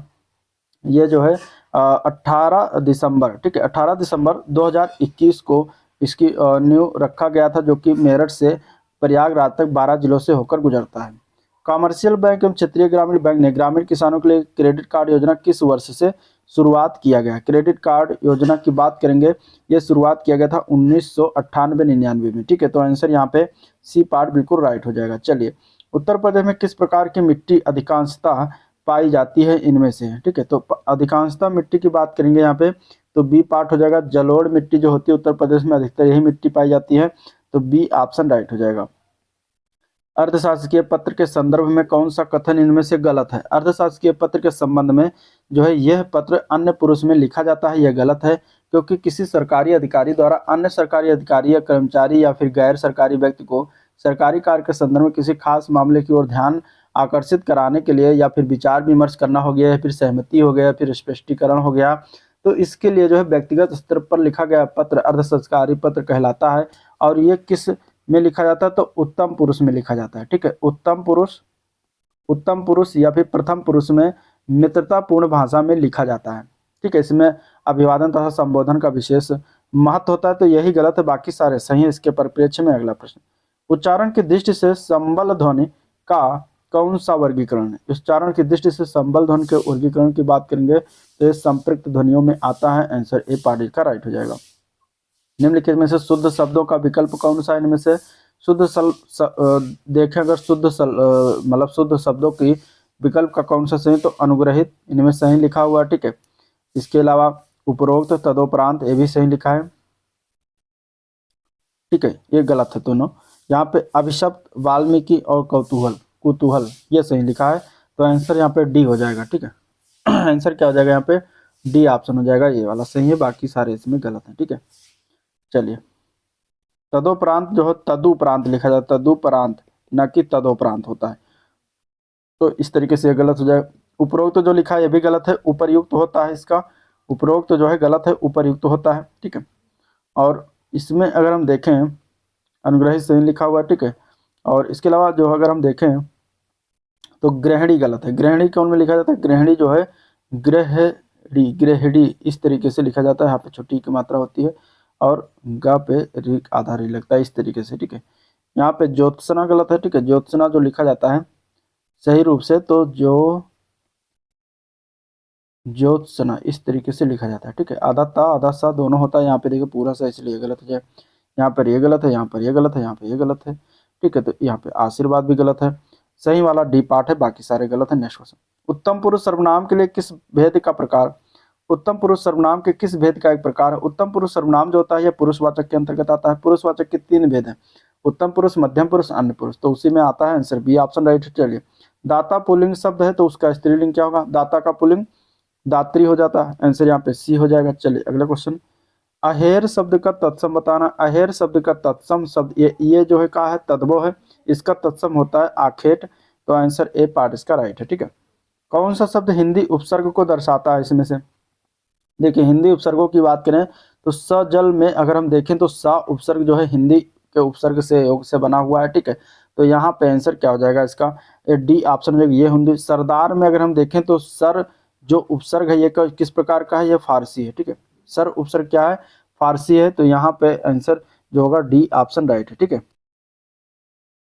Speaker 1: ये जो है 18 दिसंबर, ठीक है, 18 दिसंबर 2021 को इसकी नींव रखा गया था, जो कि मेरठ से प्रयागराज तक 12 जिलों से होकर गुजरता है। कमर्शियल बैंक एवं क्षेत्रीय ग्रामीण बैंक ने ग्रामीण किसानों के लिए क्रेडिट कार्ड योजना किस वर्ष से शुरुआत किया गया? क्रेडिट कार्ड योजना की बात करेंगे, ये शुरुआत किया गया था 1998-99 में, ठीक है। तो आंसर यहाँ पे सी पार्ट बिल्कुल राइट हो जाएगा। चलिए, उत्तर प्रदेश में किस प्रकार की मिट्टी अधिकांशतः पाई जाती है इनमें से? ठीक है, तो अधिकांशतः मिट्टी की बात करेंगे यहाँ पे तो बी पार्ट हो जाएगा। जलोढ़ मिट्टी जो होती है उत्तर प्रदेश में अधिकतर यही मिट्टी पाई जाती है। तो बी ऑप्शन राइट हो जाएगा। अर्थशासकीय पत्र के संदर्भ में कौन सा कथन इनमें से गलत है? अर्थशासकीय पत्र के संबंध में जो है यह पत्र अन्य पुरुष में लिखा जाता है, यह गलत है, क्योंकि किसी सरकारी अधिकारी द्वारा अन्य सरकारी अधिकारी या कर्मचारी या फिर गैर सरकारी व्यक्ति को सरकारी कार्य के संदर्भ में किसी खास मामले की ओर ध्यान आकर्षित कराने के लिए या फिर विचार विमर्श करना हो गया या फिर सहमति हो गया, फिर स्पष्टीकरण हो गया, तो इसके लिए जो है व्यक्तिगत स्तर पर लिखा गया पत्र अर्धसंस्कारी पत्र कहलाता है। और ये किस में लिखा जाता है? तो उत्तम पुरुष में लिखा जाता है, ठीक है। उत्तम पुरुष या फिर प्रथम पुरुष में मित्रतापूर्ण भाषा में लिखा जाता है, ठीक है। इसमें अभिवादन तथा संबोधन का विशेष महत्व होता है। तो यही गलत है, बाकी सारे सही है। इसके परिप्रेक्ष्य में अगला प्रश्न, उच्चारण की दृष्टि से संबल ध्वनि का कौन सा वर्गीकरण है? उच्चारण की दृष्टि से संबल ध्वनि के वर्गीकरण की बात करेंगे तो ये संपृक्त ध्वनियों में आता है। आंसर ए पार्ट का राइट हो जाएगा। निम्नलिखित में से शुद्ध शब्दों का विकल्प कौन सा है? इनमें से देखें अगर मतलब शुद्ध शब्दों की विकल्प का कौन सा सही? तो अनुग्रहित इनमें सही लिखा हुआ है, ठीक है। इसके अलावा उपरोक्त, तदोपरांत, ये भी सही लिखा है। ठीक है, ये गलत है दोनों। यहाँ पे अभिशप्त, वाल्मीकि और कौतूहल, कुतूहल ये सही लिखा है, तो आंसर यहाँ पे डी हो जाएगा। ठीक है, आंसर क्या हो जाएगा यहाँ पे, डी ऑप्शन हो जाएगा, ये वाला सही है, बाकी सारे इसमें गलत है। ठीक है, चलिए, तदोपरांत जो है तदुपरांत लिखा जाता है, तदुपरांत न कि तदोपरांत होता है, तो इस तरीके से ये गलत हो जाएगा। उपरोक्त जो लिखा है ये भी गलत है, उपरयुक्त होता है इसका, उपरोक्त जो है गलत है, उपरयुक्त होता है। ठीक है, और इसमें अगर हम देखें अनुग्रहित सही लिखा हुआ है। ठीक है, और इसके अलावा जो अगर हम देखें तो गृहिणी गलत है। गृहिणी कौन में लिखा जाता है, गृहिणी जो है गृहड़ी, गृहड़ी इस तरीके से लिखा जाता है, यहाँ पे छोटी की मात्रा होती है और गा पे री आधा री लगता है इस तरीके से। ठीक है, यहाँ पे ज्योत्सना गलत है। ठीक है, ज्योत्सना जो लिखा जाता है सही रूप से तो ज्योत्सना इस तरीके से लिखा जाता है। ठीक है, आधा ता आधा सा दोनों होता है, यहाँ पे देखिए पूरा सा इसलिए गलत हो जाए, यहाँ पर ये गलत है, यहाँ पर ये गलत है, यहाँ पे ये गलत है। ठीक है, तो यहाँ पे आशीर्वाद भी गलत है, सही वाला डी पार्ट है, बाकी सारे गलत है। नेक्स्ट क्वेश्चन, उत्तम पुरुष सर्वनाम के लिए किस भेद का प्रकार, उत्तम पुरुष सर्वनाम के किस भेद का एक प्रकार है। उत्तम पुरुष सर्वनाम जो होता है यह पुरुषवाचक के अंतर्गत आता है। पुरुषवाचक के 3 भेद हैं, उत्तम पुरुष, मध्यम पुरुष, अन्य पुरुष, तो उसी में आता है आंसर बी ऑप्शन राइट है। चलिए, दाता पुल्लिंग शब्द है तो उसका स्त्रीलिंग क्या होगा, दाता का पुल्लिंग दात्री हो जाता है, आंसर यहाँ पे सी हो जाएगा। चलिए अगला क्वेश्चन, अहेर शब्द का तत्सम बताना। अहेर शब्द का तत्सम शब्द ये जो है कहा है, तद्भव है, इसका तत्सम होता है आखेट, तो आंसर ए पार्ट इसका राइट है। ठीक है, कौन सा शब्द हिंदी उपसर्ग को दर्शाता है इसमें से, देखिए हिंदी उपसर्गों की बात करें तो सजल में अगर हम देखें तो सा उपसर्ग जो है हिंदी के उपसर्ग से योग से बना हुआ है। ठीक है, तो यहाँ पे आंसर क्या हो जाएगा इसका, डी ऑप्शन में ये हिंदी। सरदार में अगर हम देखें तो सर जो उपसर्ग है ये किस प्रकार का है, ये फारसी है। ठीक है, सर उपसर्ग क्या है, फारसी है, तो यहाँ पे आंसर जो होगा डी ऑप्शन राइट है। ठीक है,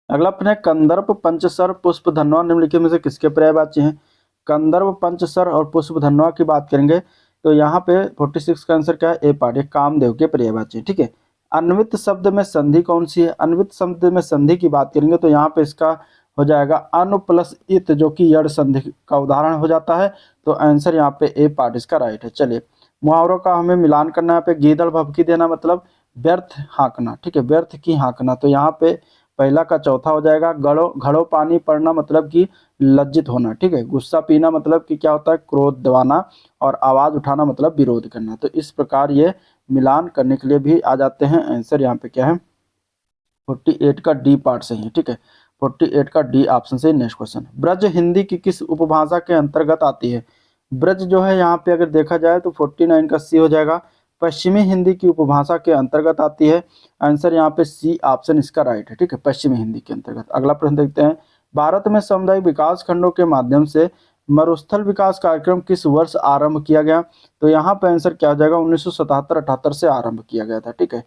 Speaker 1: अगला प्रश्न है, कंदर्प, पंचसर, पुष्पधनवा निम्नलिखित में से किसके पर्यायवाची हैं। कंदर्प, पंचसर और पुष्पधनवा की बात करेंगे तो यहाँ पे 46 का आंसर क्या है, ए पार्ट, कामदेव के पर्यायवाची है। ठीक है, अन्वित शब्द में संधि कौन सी है, अन्वित शब्द में संधि की बात करेंगे तो यहाँ पे इसका हो जाएगा अनु प्लस इत, जो कि यड़ संधि का उदाहरण हो जाता है, तो आंसर यहाँ पे ए पार्ट इसका राइट है। चलिए, मुहावरों का हमें मिलान करना है, यहाँ पे गीदड़ भभकी देना मतलब व्यर्थ हाँकना। ठीक है, व्यर्थ की हाँकना, तो यहाँ पे पहला का चौथा हो जाएगा। गड़ो घड़ो पानी पड़ना मतलब कि लज्जित होना। ठीक है, गुस्सा पीना मतलब कि क्या होता है, क्रोध दबाना, और आवाज उठाना मतलब विरोध करना, तो इस प्रकार ये मिलान करने के लिए भी आ जाते हैं। आंसर यहाँ पे क्या है, 48 का डी पार्ट सही है। ठीक है, 48 का डी ऑप्शन से। नेक्स्ट क्वेश्चन, ब्रज हिंदी की किस उपभाषा के अंतर्गत आती है। ब्रज जो है यहाँ पे अगर देखा जाए तो 49 का सी हो जाएगा, पश्चिमी हिंदी की उपभाषा के अंतर्गत आती है, आंसर यहाँ पे सी ऑप्शन इसका राइट है। ठीक है, पश्चिमी हिंदी के अंतर्गत। अगला प्रश्न देखते हैं, भारत में सामुदायिक विकास खंडों के माध्यम से मरुस्थल विकास कार्यक्रम किस वर्ष आरंभ किया गया, तो यहाँ पे आंसर क्या हो जाएगा, 1977-78 से आरंभ किया गया था। ठीक है,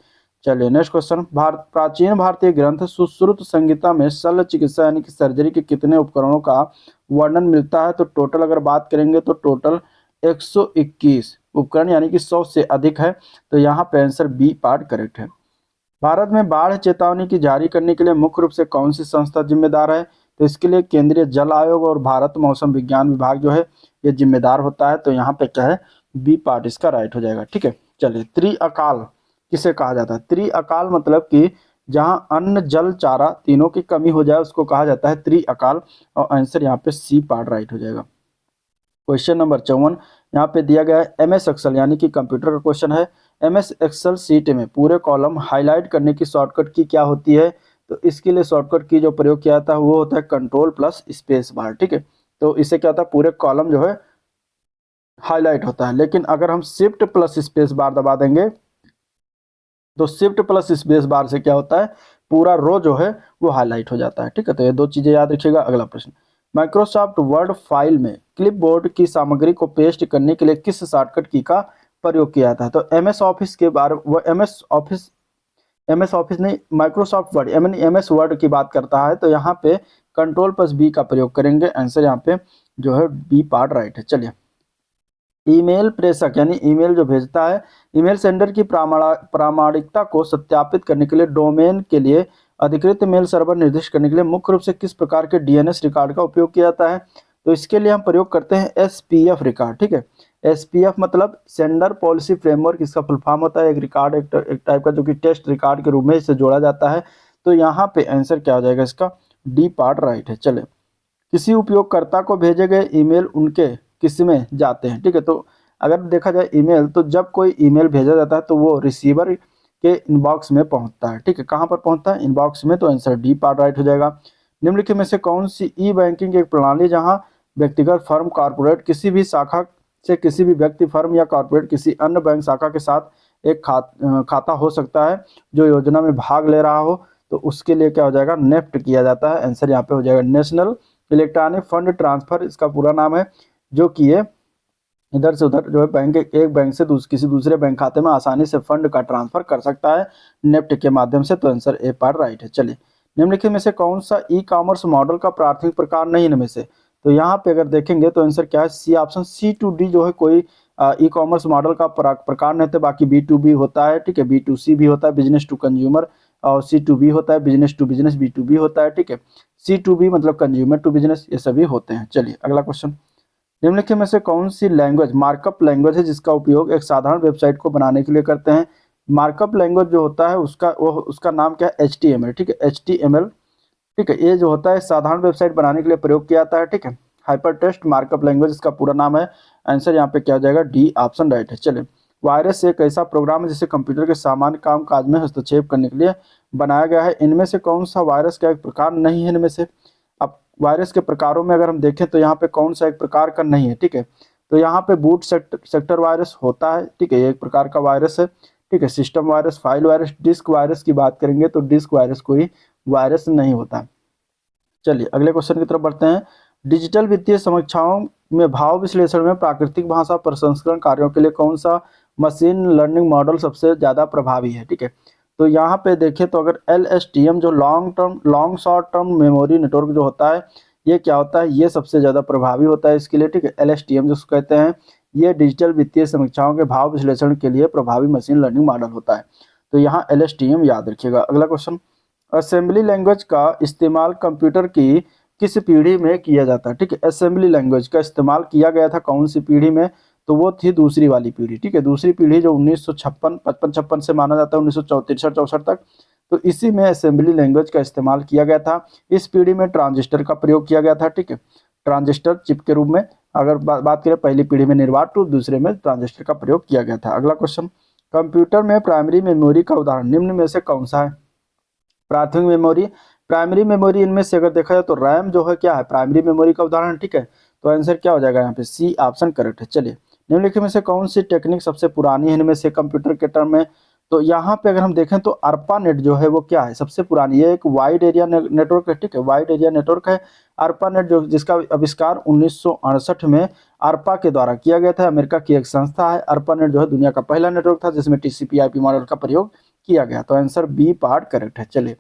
Speaker 1: चलिए नेक्स्ट क्वेश्चन, प्राचीन भारतीय ग्रंथ सुश्रुत संहिता में शल्य चिकित्सा यानी कि सर्जरी के कितने उपकरणों का वर्णन मिलता है, तो टोटल अगर बात करेंगे तो टोटल 121 उपकरण यानी कि 100 से अधिक है, तो यहाँ पे आंसर बी पार्ट करेक्ट है। भारत में बाढ़ चेतावनी की जारी करने के लिए मुख्य रूप से कौन सी संस्था जिम्मेदार है, तो इसके लिए केंद्रीय जल आयोग और भारत मौसम विज्ञान विभाग जो है ये जिम्मेदार होता है, तो यहाँ पे क्या है, बी पार्ट इसका राइट हो जाएगा। ठीक है, चलिए, त्रिअकाल किसे कहा जाता है, त्रिअकाल मतलब कि जहां अन्न जल चारा तीनों की कमी हो जाए उसको कहा जाता है त्रिअकाल, और आंसर यहाँ पे सी पार्ट राइट हो जाएगा। क्वेश्चन नंबर 54 यहाँ पे दिया गया है, एमएस एक्सेल यानी कि कंप्यूटर का क्वेश्चन है, एमएस एक्सेल सीट में पूरे कॉलम हाईलाइट करने की शॉर्टकट की क्या होती है, तो इसके लिए शॉर्टकट की जो प्रयोग किया जाता है वो होता है कंट्रोल प्लस स्पेस बार। ठीक है, तो इससे क्या होता है, पूरे कॉलम जो है हाईलाइट होता है, लेकिन अगर हम शिफ्ट प्लस स्पेस बार दबा देंगे तो शिफ्ट प्लस स्पेस बार से क्या होता है, पूरा रो जो है वो हाईलाइट हो जाता है। ठीक है, तो ये दो चीजें याद रखिएगा। अगला प्रश्न, माइक्रोसॉफ्ट वर्ड फाइल में क्लिपबोर्ड की सामग्री को पेस्ट करने के लिए किस शॉर्टकट की का प्रयोग किया था, तो एमएस ऑफिस के बारे वो एमएस ऑफिस नहीं, माइक्रोसॉफ्ट वर्ड एमएस वर्ड की बात करता है, तो यहाँ पे कंट्रोल प्लस बी का प्रयोग करेंगे, आंसर यहाँ पे जो है बी पार्ट राइट है। चलिए, ईमेल प्रेषक यानी ईमेल जो भेजता है, ईमेल सेंडर की प्रामाणिकता को सत्यापित करने के लिए डोमेन के लिए अधिकृत मेल सर्वर निर्दिष्ट करने के लिए मुख्य रूप से किस प्रकार के डीएनएस रिकॉर्ड का उपयोग किया जाता है, तो इसके लिए हम प्रयोग करते हैं एसपीएफ रिकॉर्ड। ठीक है, SPF मतलब सेंडर पॉलिसी फ्रेमवर्क, इसका फुल फॉर्म होता है एक रिकॉर्ड, एक टाइप का जो कि टेस्ट रिकॉर्ड के रूप में इसे जोड़ा जाता है। तो यहाँ पे आंसर क्या हो जाएगा इसका, डी पार्ट राइट है। चले, किसी उपयोगकर्ता को भेजे गए ईमेल उनके किस में जाते हैं, ठीक है। तो अगर देखा जाए ईमेल, तो जब कोई ईमेल भेजा जाता है तो वो रिसीवर के इनबॉक्स में पहुंचता है, ठीक है। कहाँ पर पहुंचता है, इनबॉक्स में। तो आंसर डी पार्ट राइट हो जाएगा। निम्नलिखित में से कौन सी ई बैंकिंग एक प्रणाली जहां व्यक्तिगत फर्म कॉर्पोरेट किसी भी शाखा से किसी भी व्यक्ति फर्म या कॉर्पोरेट किसी अन्य बैंक शाखा के साथ एक खाता हो सकता है जो योजना में भाग ले रहा हो, तो उसके लिए क्या हो जाएगा, नेफ्ट किया जाता है। आंसर यहाँ पे हो जाएगा नेशनल इलेक्ट्रॉनिक फंड ट्रांसफर, इसका पूरा नाम है, जो कि ये इधर से उधर जो है बैंक एक बैंक से किसी दूसरे बैंक खाते में आसानी से फंड का ट्रांसफर कर सकता है नेफ्ट के माध्यम से। तो आंसर ए पार्ट राइट है। चलिए, निम्नलिखित में से कौन सा ई कॉमर्स मॉडल का प्राथमिक प्रकार नहीं इनमें से, तो यहाँ पे अगर देखेंगे तो आंसर क्या है, सी ऑप्शन, C2D जो है कोई ई कॉमर्स मॉडल का प्रकार नहीं होता, बाकी B2B होता है, ठीक है, B2C भी होता है, बिजनेस टू कंज्यूमर, और C2B होता है बिजनेस टू बिजनेस, B2B होता है, ठीक है, C2B मतलब कंज्यूमर टू बिजनेस, ये सभी होते हैं। चलिए अगला क्वेश्चन, निम्नलिखित में से कौन सी लैंग्वेज मार्कअप लैंग्वेज है जिसका उपयोग एक साधारण वेबसाइट को बनाने के लिए करते हैं। मार्कअप लैंग्वेज जो होता है उसका नाम क्या है, HTML, ठीक है, HTML, ठीक है। ये जो होता है साधारण वेबसाइट बनाने के लिए प्रयोग किया जाता है, ठीक है। हाइपर टेक्स्ट मार्कअप लैंग्वेज इसका पूरा नाम है। आंसर यहाँ पे क्या हो जाएगा, डी ऑप्शन राइट है। चलिए, वायरस एक ऐसा प्रोग्राम है जिसे कंप्यूटर के सामान्य काम काज में हस्तक्षेप करने के लिए बनाया गया है। इनमें से कौन सा वायरस का एक प्रकार नहीं है, इनमें से। अब वायरस के प्रकारों में अगर हम देखें तो यहाँ पे कौन सा एक प्रकार का नहीं है, ठीक है। तो यहाँ पे बूट सेक्टर वायरस होता है, ठीक है, ये एक प्रकार का वायरस है, ठीक है। System virus, file virus, disk virus की बात करेंगे तो डिस्क वायरस कोई वायरस नहीं होता। चलिए अगले क्वेश्चन की तरफ बढ़ते हैं। डिजिटल वित्तीय समीक्षाओं में भाव विश्लेषण में प्राकृतिक भाषा प्रसंस्करण कार्यों के लिए कौन सा मशीन लर्निंग मॉडल सबसे ज़्यादा प्रभावी है, ठीक है। तो यहाँ पे देखें तो अगर LSTM जो long short term memory network जो होता है, ये क्या होता है, ये सबसे ज़्यादा प्रभावी होता है इसके लिए, ठीक है। LSTM जिसको कहते हैं, ये डिजिटल वित्तीय समीक्षाओं के भाव विश्लेषण के लिए प्रभावी मशीन लर्निंग मॉडल होता है। तो यहाँ LSTM याद रखिएगा। अगला क्वेश्चन, असेंबली लैंग्वेज का इस्तेमाल कंप्यूटर की किस पीढ़ी में किया जाता है, ठीक है। असेंबली लैंग्वेज का इस्तेमाल किया गया था कौन सी पीढ़ी में, तो वो थी दूसरी वाली पीढ़ी, ठीक है। दूसरी पीढ़ी जो 1956 से माना जाता है 1963-64 तक, तो इसी में असेंबली लैंग्वेज का इस्तेमाल किया गया था। इस पीढ़ी में ट्रांजिस्टर का प्रयोग किया गया था, ठीक है, ट्रांजिस्टर चिप के रूप में। अगर बात करें पहली पीढ़ी में निर्वात टू, दूसरे में ट्रांजिस्टर का प्रयोग किया गया था। अगला क्वेश्चन, कंप्यूटर में प्राइमरी मेमोरी का उदाहरण निम्न में से कौन सा है। प्राथमिक मेमोरी, प्राइमरी मेमोरी, इनमें से अगर देखा जाए तो रैम जो है क्या है, प्राइमरी मेमोरी का उदाहरण, ठीक है। तो आंसर क्या हो जाएगा यहाँ पे, सी ऑप्शन करेक्ट है। चलिए, निम्नलिखित में से कौन सी टेक्निक सबसे पुरानी है इनमें से कंप्यूटर के टर्म में, तो यहाँ पे अगर हम देखें तो ARPANET जो है वो क्या है, सबसे पुरानी, ये एक वाइड एरिया नेटवर्क है, ठीक है, वाइड एरिया नेटवर्क है। ARPANET जो जिसका आविष्कार 1968 में ARPA के द्वारा किया गया था, अमेरिका की एक संस्था है। ARPANET जो है दुनिया का पहला नेटवर्क था जिसमें TCP/IP मॉडल का प्रयोग किया गया। तो आंसर बी पार्ट करेक्ट है। चलिए,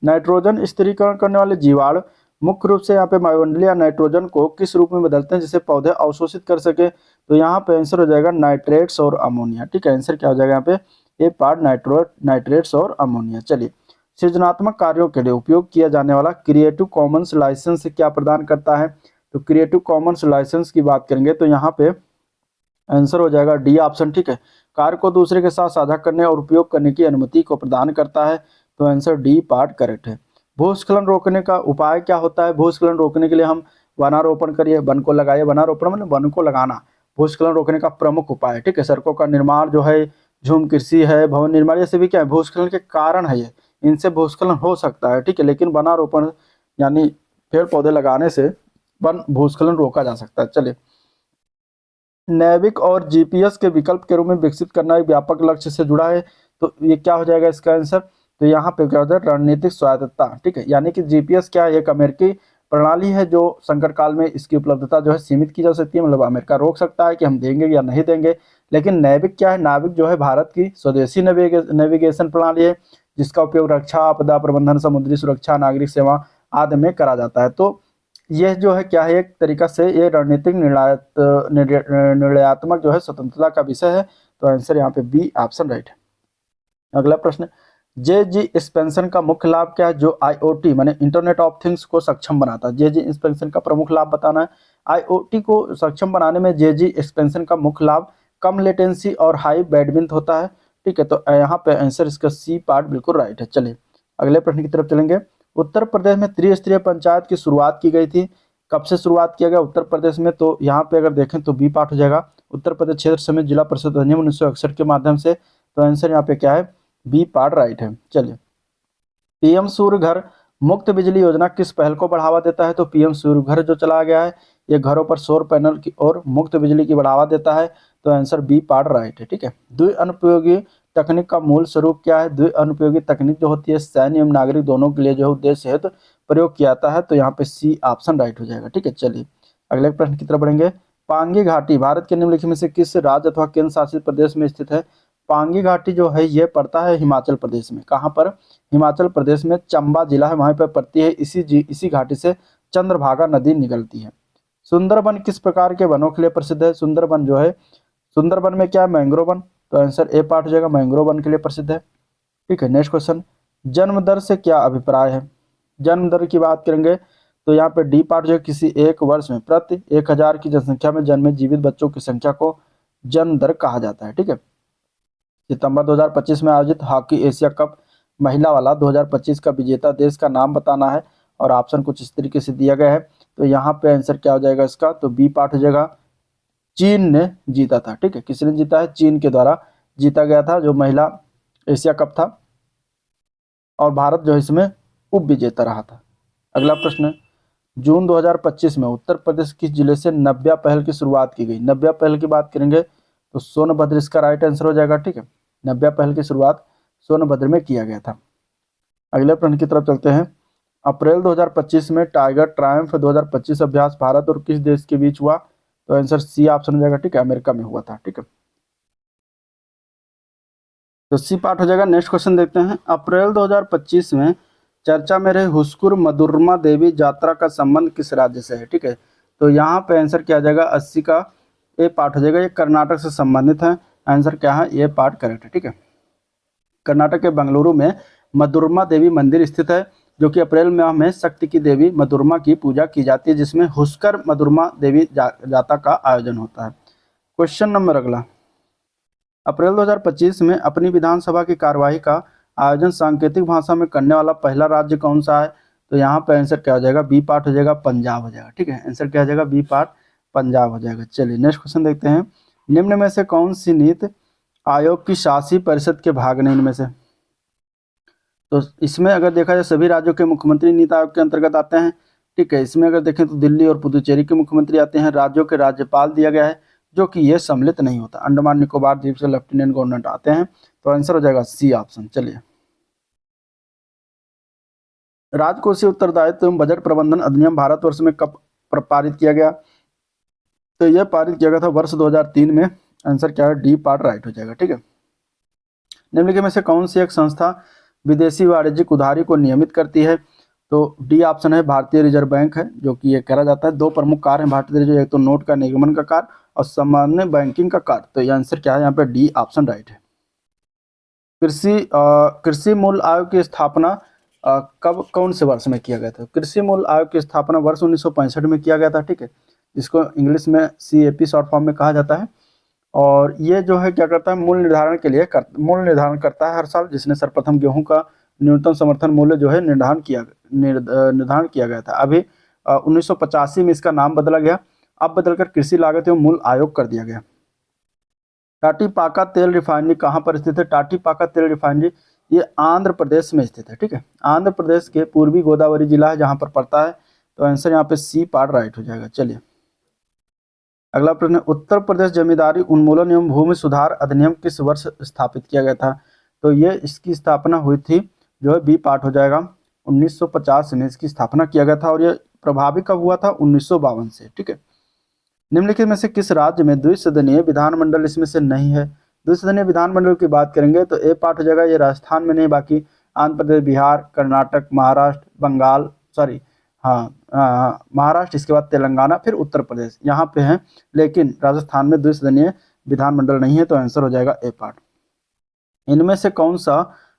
Speaker 1: नाइट्रोजन स्थिरीकरण करने वाले जीवाणु मुख्य रूप से यहाँ पे वायुमंडलीय नाइट्रोजन को किस रूप में बदलते हैं जिसे पौधे अवशोषित कर सके, तो यहाँ पे आंसर हो जाएगा नाइट्रेट्स और अमोनिया, ठीक है। आंसर क्या हो जाएगा यहाँ पे, ए पार्ट नाइट्रेट्स और अमोनिया। चलिए, सृजनात्मक कार्यों के लिए उपयोग किया जाने वाला क्रिएटिव कॉमन्स लाइसेंस क्या प्रदान करता है, तो क्रिएटिव कॉमन्स लाइसेंस की बात करेंगे तो यहाँ पे आंसर हो जाएगा डी ऑप्शन, ठीक है। कार्य को दूसरे के साथ साझा करने और उपयोग करने की अनुमति को प्रदान करता है। तो आंसर डी पार्ट करेक्ट है। भूस्खलन रोकने का उपाय क्या होता है, भूस्खलन रोकने के लिए हम वनारोपण करिए, वन को लगाइए, वनारोपण मतलब वन को लगाना भूस्खलन रोकने का प्रमुख उपाय है, ठीक है। सड़कों का निर्माण जो है, झूम कृषि है, भवन निर्माण, ये सभी क्या है, भूस्खलन के कारण है, ये इनसे भूस्खलन हो सकता है, ठीक है। लेकिन वनारोपण यानी पेड़ पौधे लगाने से वन भूस्खलन रोका जा सकता है। चलिए, नैविक और जीपीएस के विकल्प के रूप में विकसित करना एक व्यापक लक्ष्य से जुड़ा है, तो ये क्या हो जाएगा इसका आंसर, तो यहाँ पे क्या होता है, रणनीतिक स्वायत्तता, ठीक है। यानी कि जीपीएस क्या है, एक अमेरिकी प्रणाली है जो संकट काल में इसकी उपलब्धता जो है सीमित की जा सकती है, मतलब अमेरिका रोक सकता है कि हम देंगे या नहीं देंगे। लेकिन नैविक क्या है, नाविक जो है भारत की स्वदेशी नेविगेशन प्रणाली है जिसका उपयोग रक्षा, आपदा प्रबंधन, समुद्री सुरक्षा, नागरिक सेवा आदि में करा जाता है। तो यह जो है क्या है, एक तरीका से ये रणनीतिक निर्णयात्मक जो है स्वतंत्रता का विषय है। तो आंसर यहाँ पे बी ऑप्शन राइट है। अगला प्रश्न, जेजी एक्सपेंशन का मुख्य लाभ क्या है, जो IoT माने इंटरनेट ऑफ थिंग्स को सक्षम बनाता है। जेजी एक्सपेंशन का प्रमुख लाभ बताना है। आईओटी को सक्षम बनाने में जेजी एक्सपेंशन का मुख्य लाभ कम लेटेंसी और हाई बैंडविड्थ होता है। ठीक है, तो यहाँ पे आंसर इसका सी पार्ट बिल्कुल राइट है। चलिए अगले प्रश्न की तरफ चलेंगे। उत्तर प्रदेश में त्रिस्तरीय पंचायत की शुरुआत की गई थी। कब से शुरुआत किया गया उत्तर प्रदेश में, तो यहाँ पे अगर देखें तो बी पार्ट हो जाएगा। उत्तर प्रदेश क्षेत्र समिति जिला परिषद अधिनियम 1961 के माध्यम से, तो आंसर यहाँ पे क्या है, बी पार्ट राइट है। चलिए पीएम सूर्य घर मुफ्त बिजली योजना किस पहल को बढ़ावा देता है, तो पीएम सूर्य घर जो चलाया गया है ये घरों पर सौर पैनल की और मुफ्त बिजली की बढ़ावा देता है, तो आंसर बी पार्ट राइट है। ठीक है, द्विअनुपयोगी तकनीक का मूल स्वरूप क्या है, द्विअनुपयोगी तकनीक जो होती है सैन्य एवं नागरिक दोनों के लिए जो उद्देश्य हेतु प्रयोग किया जाता है, तो यहाँ पे सी ऑप्शन राइट हो जाएगा। ठीक है, चलिए अगले प्रश्न की तरफ बढ़ेंगे। पांगी घाटी भारत के निम्नलिखित में से किस राज्य अथवा केंद्र शासित प्रदेश में स्थित है। पांगी घाटी जो है ये पड़ता है हिमाचल प्रदेश में। कहाँ पर, हिमाचल प्रदेश में चंबा जिला है वहीं पर पड़ती है। इसी घाटी से चंद्रभागा नदी निकलती है। सुंदरबन किस प्रकार के वनों के लिए प्रसिद्ध है, सुंदरबन जो है, सुंदरबन में क्या है, मैंग्रोव वन, तो आंसर ए पार्ट हो जाएगा, मैंग्रोव वन के लिए प्रसिद्ध है। ठीक है, नेक्स्ट क्वेश्चन, जन्म दर से क्या अभिप्राय है। जन्म दर की बात करेंगे तो यहाँ पे डी पार्ट जो है, किसी एक वर्ष में प्रति 1000 की जनसंख्या में जन्मे जीवित बच्चों की संख्या को जन्म दर कहा जाता है। ठीक है, सितंबर 2025 में आयोजित हॉकी एशिया कप महिला वाला 2025 का विजेता देश का नाम बताना है, और ऑप्शन कुछ इस तरीके से दिया गया है, तो यहाँ पे आंसर क्या हो जाएगा इसका, तो बी पार्ट हो जाएगा, चीन ने जीता था। ठीक है, किसने जीता है, चीन के द्वारा जीता गया था जो महिला एशिया कप था, और भारत जो इसमें उप विजेता रहा था। अगला प्रश्न, जून 2025 में उत्तर प्रदेश किस जिले से नव्या पहल की शुरुआत की गई। नव्या पहल की बात करेंगे तो सोनभद्र इसका राइट आंसर हो जाएगा। ठीक है, नव्या पहल की शुरुआत सोनभद्र में किया गया था। अगले प्रश्न की तरफ चलते हैं। अप्रैल 2025 में टाइगर ट्रायम्फ 2025 अभ्यास भारत और किस देश के बीच हुआ, तो आंसर सी ऑप्शन हो जाएगा। ठीक है, अमेरिका में हुआ था। ठीक है, तो सी पार्ट हो जाएगा। नेक्स्ट क्वेश्चन देखते हैं। अप्रैल 2025 में चर्चा में रहे हुस्कुर मधुरमा देवी यात्रा का संबंध किस राज्य से है। ठीक है, तो यहाँ पे आंसर क्या आ जाएगा, 80 का ए पार्ट हो जाएगा, ये कर्नाटक से संबंधित है। आंसर क्या है, ये पार्ट करेक्ट है। ठीक है, कर्नाटक के बेंगलुरु में मधुरमा देवी मंदिर स्थित है, जो कि अप्रैल माह में शक्ति की देवी मधुरमा की पूजा की जाती है, जिसमें हुस्कर मधुरमा देवी जाता का आयोजन होता है। क्वेश्चन नंबर अगला, अप्रैल 2025 में अपनी विधानसभा की कार्यवाही का आयोजन सांकेतिक भाषा में करने वाला पहला राज्य कौन सा है, तो यहाँ पे आंसर क्या हो जाएगा, बी पार्ट हो जाएगा, पंजाब हो जाएगा। ठीक है, आंसर क्या हो जाएगा, बी पार्ट पंजाब हो जाएगा। चलिए नेक्स्ट क्वेश्चन देखते हैं। निम्न में से कौन सी नीति आयोग की शासी परिषद के भाग नहीं, इनमें से, तो इसमें अगर देखा जाए सभी राज्यों के मुख्यमंत्री नीति आयोग के अंतर्गत आते हैं। ठीक है, इसमें अगर देखें तो दिल्ली और पुदुचेरी के मुख्यमंत्री आते हैं। राज्यों के राज्यपाल दिया गया है, जो कि ये सम्मिलित नहीं होता। अंडमान निकोबार द्वीप से लेफ्टिनेंट गवर्नर आते हैं, तो आंसर हो जाएगा सी ऑप्शन। चलिए, राजकोषीय उत्तरदायित्व एवं बजट प्रबंधन अधिनियम भारतवर्ष में कब पारित किया गया, तो यह पारित किया गया था वर्ष 2003 में। आंसर क्या है, डी पार्ट राइट हो जाएगा। ठीक है, निम्नलिखित में से कौन सी एक संस्था विदेशी वाणिज्यिक उधारी को नियमित करती है, तो डी ऑप्शन है, भारतीय रिजर्व बैंक है, जो कि ये करा जाता है। दो प्रमुख कार्य हैं भारतीय रिजर्व, एक तो नोट का निर्गमन का कार्य और सामान्य बैंकिंग का कार्य, तो ये आंसर क्या है, यहाँ पे डी ऑप्शन राइट है। कृषि मूल्य आयोग की स्थापना कब कौन से वर्ष में किया गया था, कृषि मूल्य आयोग की स्थापना वर्ष 1965 में किया गया था। ठीक है, जिसको इंग्लिश में CAP शॉर्ट फॉर्म में कहा जाता है, और ये जो है क्या करता है, मूल्य निर्धारण के लिए मूल्य निर्धारण करता है हर साल, जिसने सर्वप्रथम गेहूं का न्यूनतम समर्थन मूल्य जो है निर्धारण किया गया था। अभी 1985 में इसका नाम बदला गया, अब बदलकर कृषि लागत एवं मूल्य आयोग कर दिया गया। टाटीपाका तेल रिफाइनरी कहाँ पर स्थित है, टाटीपाका तेल रिफाइनरी ये आंध्र प्रदेश में स्थित है। ठीक है, आंध्र प्रदेश के पूर्वी गोदावरी जिला है जहाँ पर पड़ता है, तो आंसर यहाँ पे सी पार्ट राइट हो जाएगा। चलिए अगला प्रश्न, उत्तर प्रदेश जमींदारी उन्मूलन एवं भूमि सुधार अधिनियम किस वर्ष स्थापित किया गया था, तो ये इसकी स्थापना हुई थी, जो है बी पार्ट हो जाएगा, 1950 में इसकी स्थापना किया गया था, और ये प्रभावी कब हुआ था, 1952 से। ठीक है, निम्नलिखित में से किस राज्य में द्विसदनीय विधानमंडल इसमें से नहीं है, द्विसदनीय विधानमंडल की बात करेंगे तो ए पार्ट हो जाएगा, ये राजस्थान में नहीं, बाकी आंध्र प्रदेश, बिहार, कर्नाटक, महाराष्ट्र, बंगाल, सॉरी महाराष्ट्र, इसके बाद तेलंगाना, फिर उत्तर प्रदेश यहाँ पे हैं, लेकिन राजस्थान में द्विसदनीय विधानमंडल नहीं है, तो आंसर हो जाएगा ए पार्ट। इनमें से कौन सा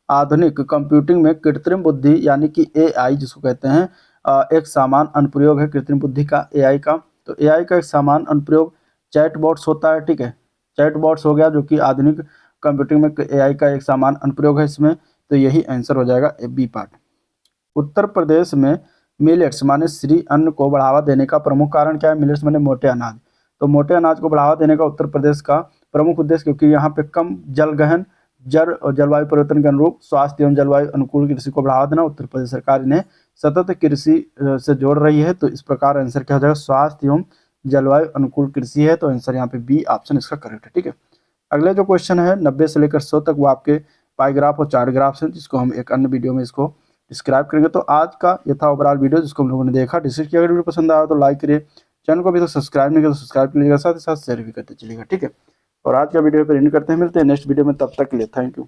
Speaker 1: आधुनिक कंप्यूटिंग में कृत्रिम बुद्धि यानी कि AI जिसको कहते हैं एक सामान्य अनुप्रयोग है कृत्रिम बुद्धि का, AI का, तो एआई का एक सामान्य अनुप्रयोग चैटबॉट्स होता है, ठीक है। चैटबॉट्स हो गया जो कि आधुनिक कंप्यूटिंग में एआई का एक सामान्य अनुप्रयोग है इसमें, तो यही आंसर हो जाएगा बी पार्ट। उत्तर प्रदेश में मिलेट्स माने श्री अन्न को बढ़ावा देने का प्रमुख कारण क्या है? मिलेट्स माने मोटे अनाज। तो मोटे अनाज को बढ़ावा देने का उत्तर प्रदेश का प्रमुख उद्देश्य, क्योंकि यहाँ पे कम जलगहन जल और जलवायु परिवर्तन के अनुरूप स्वास्थ्य एवं जलवायु अनुकूल कृषि को बढ़ावा देना, उत्तर प्रदेश सरकार इन्हें सतत कृषि से जोड़ रही है। तो इस प्रकार आंसर क्या हो जाएगा? स्वास्थ्य एवं जलवायु अनुकूल कृषि है, तो आंसर यहाँ पे बी ऑप्शन इसका करेक्ट है, ठीक है। अगले जो क्वेश्चन है 90 से लेकर 100 तक, वो आपके पाई ग्राफ और चार्ट ग्राफ हैं, जिसको हम एक अन्य वीडियो में इसको डिस्क्राइब करेंगे। तो आज का ये था ओवरऑल वीडियो जिसको हम लोगों ने देखा, डिस्कस किया। अगर वीडियो पसंद आया तो लाइक करिए, चैनल को अभी तक सब्सक्राइब नहीं किया तो सब्सक्राइब कीजिएगा, साथ ही साथ शेयर भी करते चलिएगा, ठीक है। और आज का वीडियो पर एंड करते हैं, मिलते हैं नेक्स्ट वीडियो में, तब तक के लिए थैंक यू।